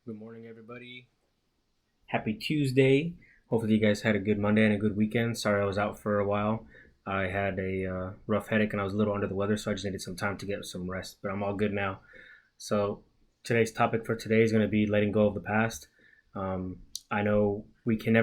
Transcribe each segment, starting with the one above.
Good morning, everybody. Happy Tuesday. Hopefully, you guys had a good Monday and a good weekend. Sorry I was out for a while. I had a rough headache and I was a little under the weather, so I just needed some time to get some rest. But I'm all good now. So, today's topic for today is going to be letting go of the past. Um, I know we can't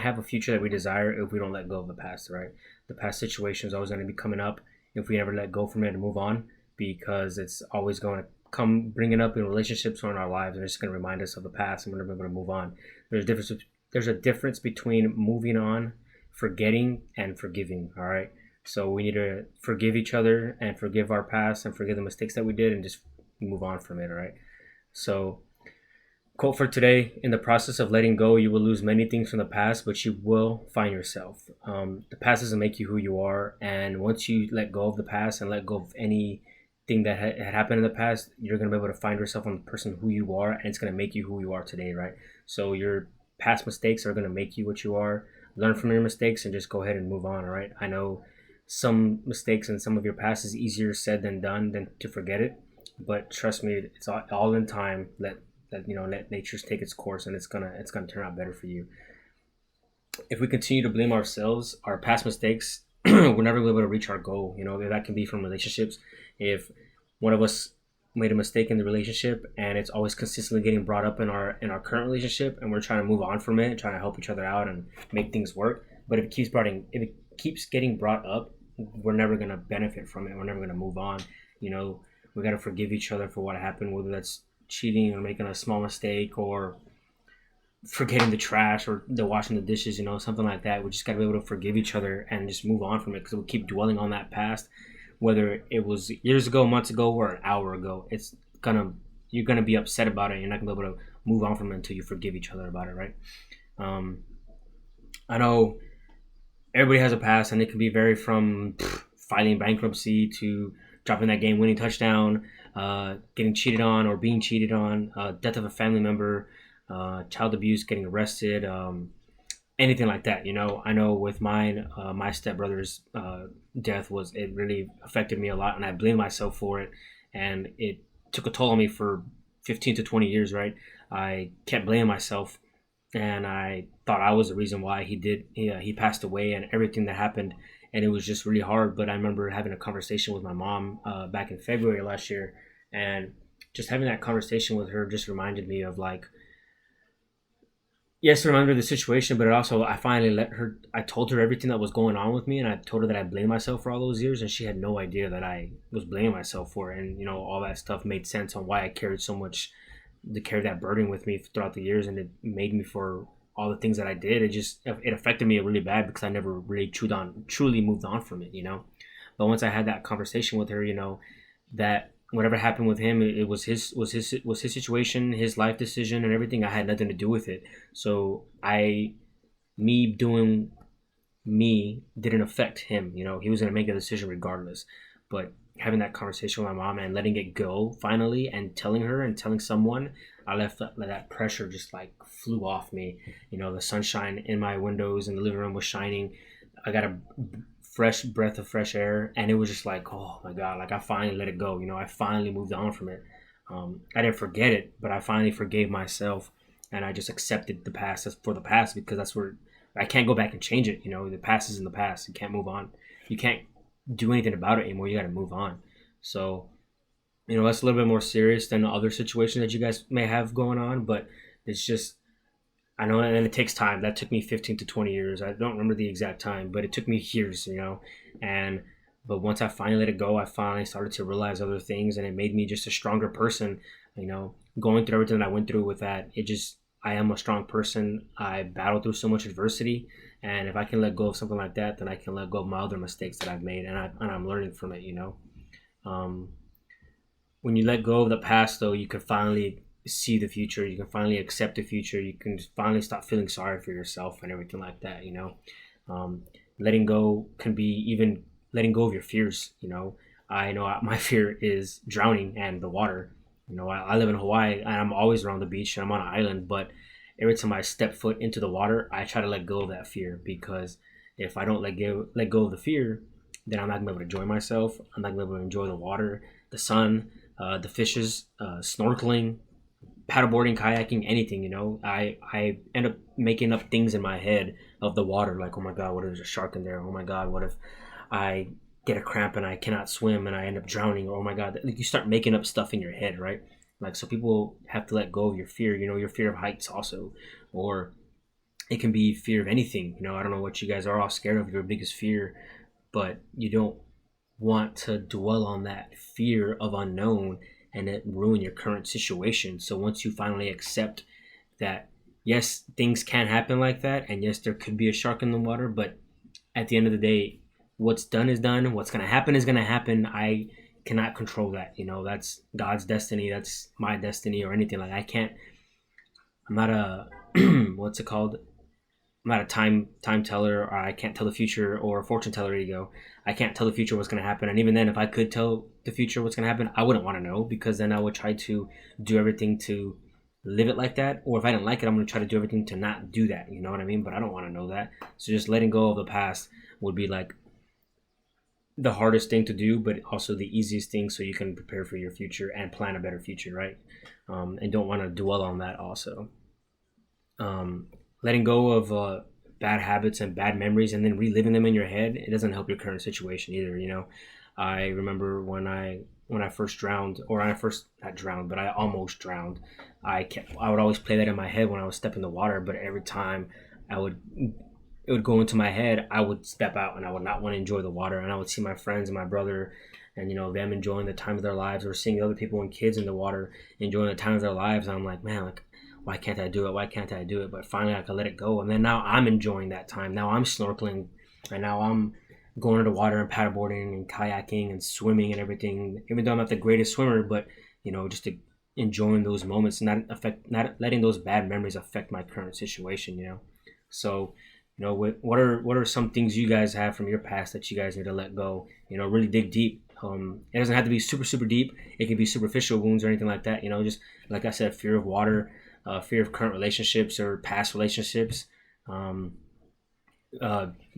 have a future that we desire if we don't let go of the past, right? The past situation is always going to be coming up if we never let go from it and move on, because it's always going to come bringing up in relationships or in our lives, and it's going to remind us of the past, and we're never going to move on. There's a difference. There's a difference between moving on, forgetting, and forgiving. All right. So we need to forgive each other and forgive our past and forgive the mistakes that we did and just move on from it. All right. So, quote for today: in the process of letting go, you will lose many things from the past, but you will find yourself. The past doesn't make you who you are. And once you let go of the past and let go of anything that had happened in the past, you're going to be able to find yourself on the person who you are, and it's going to make you who you are today, right? So, your past mistakes are going to make you what you are. Learn from your mistakes and just go ahead and move on, all right? I know some mistakes and some of your past is easier said than done than to forget it, but trust me, it's all in time. Let nature take its course, and it's gonna turn out better for you. If we continue to blame ourselves, our past mistakes, we're never gonna be able to reach our goal. That can be from relationships. If one of us made a mistake in the relationship and it's always consistently getting brought up in our current relationship, and we're trying to move on from it and trying to help each other out and make things work, but if it keeps getting brought up, we're never gonna benefit from it. We're never gonna move on. you know we got to forgive each other for what happened, whether that's cheating or making a small mistake or forgetting the trash or the washing the dishes, something like that. We just got to be able to forgive each other and just move on from it, because we keep dwelling on that past, whether it was years ago, months ago, or an hour ago. You're gonna be upset about it. You're not gonna be able to move on from it until you forgive each other about it, right? Um, I know everybody has a past, and it can be very from filing bankruptcy to dropping that game-winning touchdown, getting cheated on or being cheated on, death of a family member, child abuse, getting arrested, anything like that. I know with mine, my stepbrother's death it really affected me a lot, and I blame myself for it, and it took a toll on me for 15 to 20 years. Right, I kept blaming myself, and I thought I was the reason why he passed away and everything that happened, and it was just really hard. But I remember having a conversation with my mom back in February last year, and just having that conversation with her just reminded me of, like, yes, I remember the situation, but it also, I told her everything that was going on with me, and I told her that I blamed myself for all those years, and she had no idea that I was blaming myself for it. And all that stuff made sense on why I carried so much to carry that burden with me throughout the years, and it made me for all the things that I did. It affected me really bad because I never really truly moved on from it. But once I had that conversation with her, that whatever happened with him, it was his situation, his life decision, and everything. I had nothing to do with it. So me doing me didn't affect him. He was gonna make a decision regardless. But having that conversation with my mom and letting it go finally, and telling her and telling someone, I left that pressure just like flew off me. The sunshine in my windows in the living room was shining. I got a fresh breath of fresh air, and it was just like, oh my god, like I finally let it go. I finally moved on from it. I didn't forget it, but I finally forgave myself, and I just accepted the past for the past, because that's where I can't go back and change it. The past is in the past. You can't move on. You can't do anything about it anymore. You got to move on. So, that's a little bit more serious than other situations that you guys may have going on, but it's just, I know, and it takes time. That took me 15 to 20 years. I don't remember the exact time, but it took me years, and but once I finally let it go, I finally started to realize other things, and it made me just a stronger person. Going through everything that I went through with that, I am a strong person. I battled through so much adversity, and if I can let go of something like that, then I can let go of my other mistakes that I've made, and I'm learning from it. Um, when you let go of the past, though, you can finally see the future. You can finally accept the future. You can finally stop feeling sorry for yourself and everything like that. Um, Letting go can be even letting go of your fears. I know my fear is drowning and the water. I live in Hawaii, and I'm always around the beach, and I'm on an island, but every time I step foot into the water, I try to let go of that fear, because if I don't let go of the fear, then I'm not gonna be able to enjoy myself. I'm not gonna be able to enjoy the water, the sun, the fishes, snorkeling, paddleboarding, kayaking, anything. I end up making up things in my head of the water, like, oh my god, what if there's a shark in there? Oh my god, what if I get a cramp and I cannot swim and I end up drowning? Or oh my god, like you start making up stuff in your head, right? Like, so people have to let go of your fear. Your fear of heights also, or it can be fear of anything. I don't know what you guys are all scared of, your biggest fear, but you don't want to dwell on that fear of unknown and it ruin your current situation. So once you finally accept that, yes, things can happen like that, and yes, there could be a shark in the water, but at the end of the day, what's done is done. What's going to happen is going to happen. I cannot control that. That's God's destiny. That's my destiny, or anything. Like, I can't. I'm not a what's it called? I'm not a time teller, or I can't tell the future, or a fortune teller. Ego. I can't tell the future what's going to happen, and even then, if I could tell the future what's going to happen, I wouldn't want to know, because then I would try to do everything to live it like that. Or if I didn't like it, I'm going to try to do everything to not do that. You know what I mean? But I don't want to know that. So just letting go of the past would be like the hardest thing to do, but also the easiest thing, so you can prepare for your future and plan a better future, right? And don't want to dwell on that also. um, Letting go of bad habits and bad memories and then reliving them in your head, it doesn't help your current situation either. I remember when I first drowned, or I first not drowned, but I almost drowned. I would always play that in my head when I was stepping in the water, but every time I would it would go into my head, I would step out and I would not want to enjoy the water, and I would see my friends and my brother and them enjoying the time of their lives, or seeing other people and kids in the water enjoying the time of their lives, and I'm like, man, like, why can't I do it? Why can't I do it? But finally I could let it go, and then now I'm enjoying that time. Now I'm snorkeling, and now I'm going into the water and paddleboarding and kayaking and swimming and everything. Even though I'm not the greatest swimmer, but just enjoying those moments, and not letting those bad memories affect my current situation. So what are some things you guys have from your past that you guys need to let go? Really dig deep. It doesn't have to be super super deep. It can be superficial wounds or anything like that. Just like I said, fear of water, fear of current relationships or past relationships, um,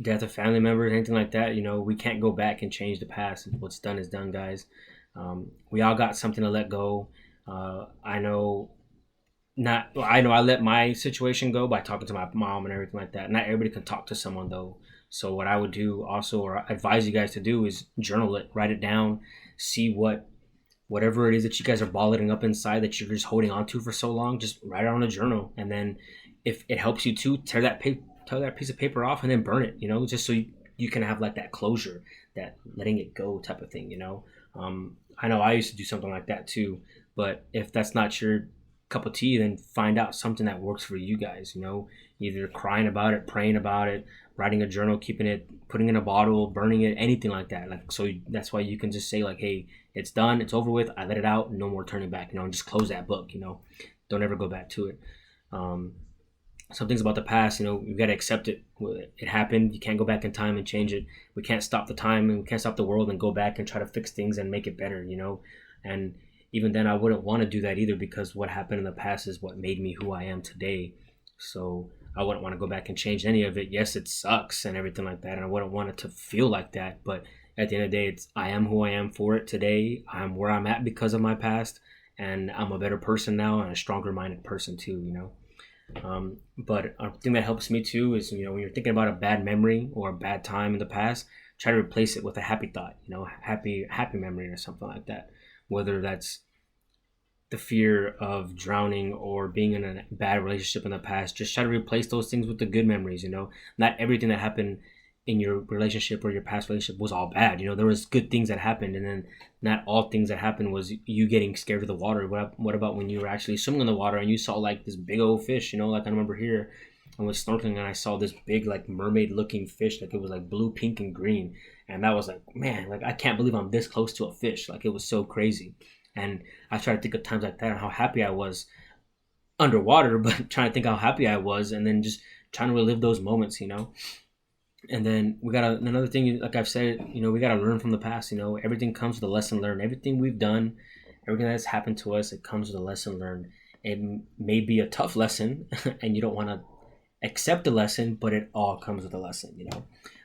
death of family members, anything like that. We can't go back and change the past. What's done is done, guys. We all got something to let go. I know not I know I let my situation go by talking to my mom and everything like that. Not everybody can talk to someone though. So what I would do also, or advise you guys to do, is journal it, write it down, see whatever it is that you guys are bottling up inside that you're just holding on to for so long. Just write it on a journal, and then if it helps you to tear that piece of paper off and then burn it. Just so you can have like that closure, that letting it go type of thing. I know I used to do something like that too, but if that's not your cup of tea, then find out something that works for you guys. Either crying about it, praying about it, writing a journal, keeping it, putting it in a bottle, burning it, anything like that. Like, so that's why you can just say like, hey, it's done, it's over with, I let it out, no more turning back. And just close that book. Don't ever go back to it. Some things about the past, you got to accept it. It happened. You can't go back in time and change it. We can't stop the time, and we can't stop the world and go back and try to fix things and make it better. And even then I wouldn't want to do that either, because what happened in the past is what made me who I am today. So I wouldn't want to go back and change any of it. Yes, it sucks and everything like that, and I wouldn't want it to feel like that, but at the end of the day, I am who I am for it today. I'm where I'm at because of my past, and I'm a better person now, and a stronger minded person too. But a thing that helps me too is, when you're thinking about a bad memory or a bad time in the past, try to replace it with a happy thought, happy memory or something like that. Whether that's the fear of drowning or being in a bad relationship in the past, just try to replace those things with the good memories. Not everything that happened in your relationship or your past relationship was all bad. There was good things that happened, and then not all things that happened was you getting scared of the water. What about when you were actually swimming in the water and you saw like this big old fish? Like I remember here, I was snorkeling and I saw this big like mermaid looking fish, like it was like blue, pink, and green, and that was like, man, like I can't believe I'm this close to a fish. Like it was so crazy. And I try to think of times like that and how happy I was underwater, but trying to think how happy I was, and then just trying to relive those moments. And then we got another thing, like I've said, we got to learn from the past. Everything comes with a lesson learned. Everything we've done, everything that's happened to us, it comes with a lesson learned. It may be a tough lesson and you don't want to accept the lesson, but it all comes with a lesson.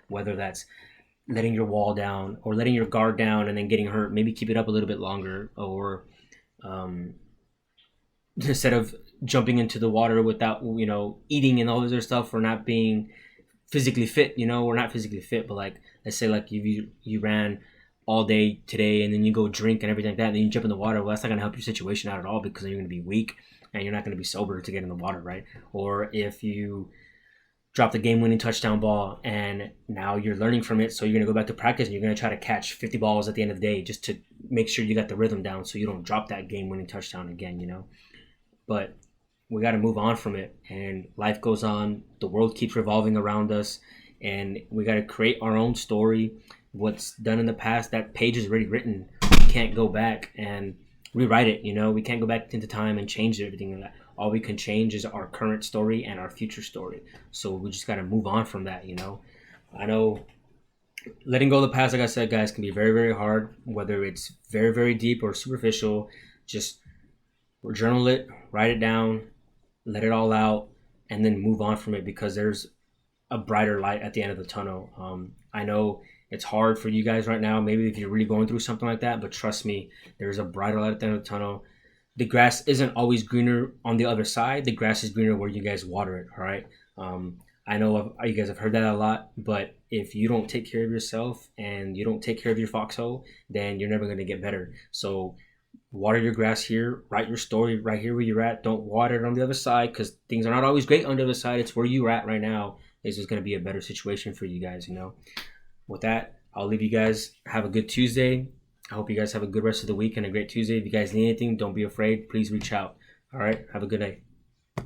Whether that's letting your wall down or letting your guard down and then getting hurt, maybe keep it up a little bit longer, or instead of jumping into the water without, eating and all this other stuff, or not being physically fit. We're not physically fit, but like, let's say like you ran all day today and then you go drink and everything like that, and then you jump in the water. Well, that's not going to help your situation out at all, because you're going to be weak and you're not going to be sober to get in the water, right? Or if you drop the game-winning touchdown ball and now you're learning from it, so you're going to go back to practice and you're going to try to catch 50 balls at the end of the day just to make sure you got the rhythm down so you don't drop that game-winning touchdown again. But we got to move on from it, and life goes on. The world keeps revolving around us, and we got to create our own story. What's done in the past, that page is already written. We can't go back and rewrite it. We can't go back into time and change everything. All we can change is our current story and our future story. So we just got to move on from that. I know letting go of the past, like I said, guys, can be very, very hard, whether it's very, very deep or superficial. Just journal it, write it down, let it all out, and then move on from it, because there's a brighter light at the end of the tunnel. I know it's hard for you guys right now, maybe if you're really going through something like that, but trust me, there's a brighter light at the end of the tunnel. The grass isn't always greener on the other side. The grass is greener where you guys water it, all right? I know you guys have heard that a lot, but if you don't take care of yourself and you don't take care of your foxhole, then you're never going to get better. So water your grass here, write your story right here where you're at. Don't water it on the other side, because things are not always great on the other side. It's where you're at right now. This is going to be a better situation for you guys. With that, I'll leave you guys. Have a good Tuesday. I hope you guys have a good rest of the week and a great Tuesday. If you guys need anything, don't be afraid. Please reach out. All right. Have a good night.